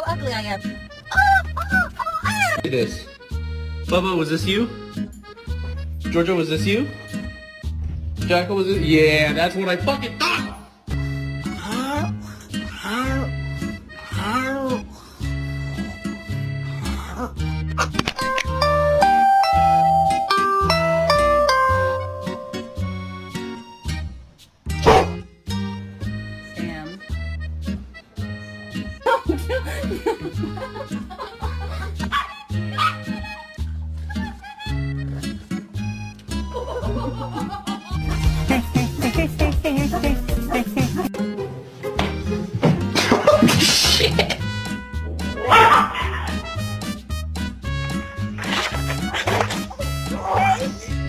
ugly I am. Look at this. Bubba, was this you? Georgia, was this you? Jackal, was it? Yeah, that's what I fucking thought! Sam.